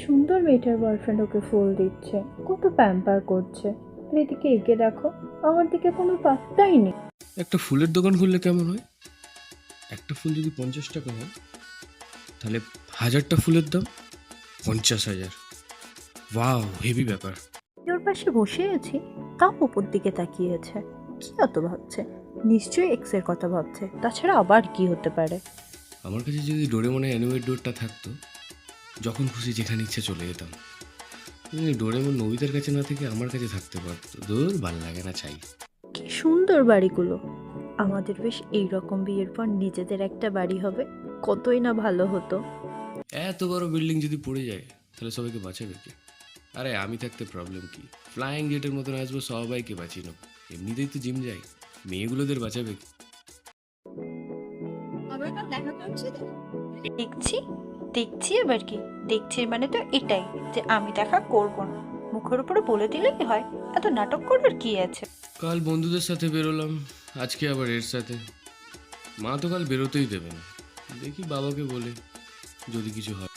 সুন্দর মেয়েটার বয়ফ্রেন্ড ওকে ফুল দিচ্ছে, কত প্যাম্পার করছে। আর এদিকে একে দেখো, আমার দিকে কোনো পাত্তাই নেই। একটা ফুলের দোকান খুললে কেমন হয়? একটা ফুল যদি 50 টাকা হয়, তাহলে 1000টা ফুলের দাম 50,000। ওয়াও, হেভি ব্যাপার। ওর পাশে বসে আছি, তাও উপর দিকে তাকিয়েছে। কি অত ভাবছে? নিশ্চয়ই এক্স এর কথা ভাবছে, তাছাড়া আবার কি হতে পারে? আমার কাছে যদি ডোরেমনের অ্যানিমেট ডোরটা থাকতো, যখন খুশি যেখানে ইচ্ছে চলে যেতাম। কিন্তু ডোরেমন নবিতার কাছে না থেকে আমার কাছে থাকতে পারতো। দূর, ভাল লাগে না, চাই। কি সুন্দর বাড়িগুলো। আমাদের বেশ এইরকম বিয়ের পর নিজেদের একটা বাড়ি হবে, কতই না ভালো হতো। এত বড় বিল্ডিং যদি পড়ে যায়, তাহলে সবাইকে বাঁচাবে কে? আরে আমি থাকতে প্রবলেম কি? ফ্লাইং জেটের মতন আসবো, সবাইকে বাঁচিয়ে নেবো। এমনিতেই তো জিম যাই, মেয়েগুলোদের বাঁচাবে কে? দেখছি দেখছি এবার কি দেখছি, মানে তো এটাই যে আমি দেখা করব না, মুখের উপরে বলে দিলেই হয়। এত নাটক করার কি আছে? কাল বন্ধুদের সাথে বেরোলাম, আজকে আবার এর সাথে। মা তো কাল বেরোতেই দেবে না। দেখি বাবাকে বলে, যদি কিছু হয়।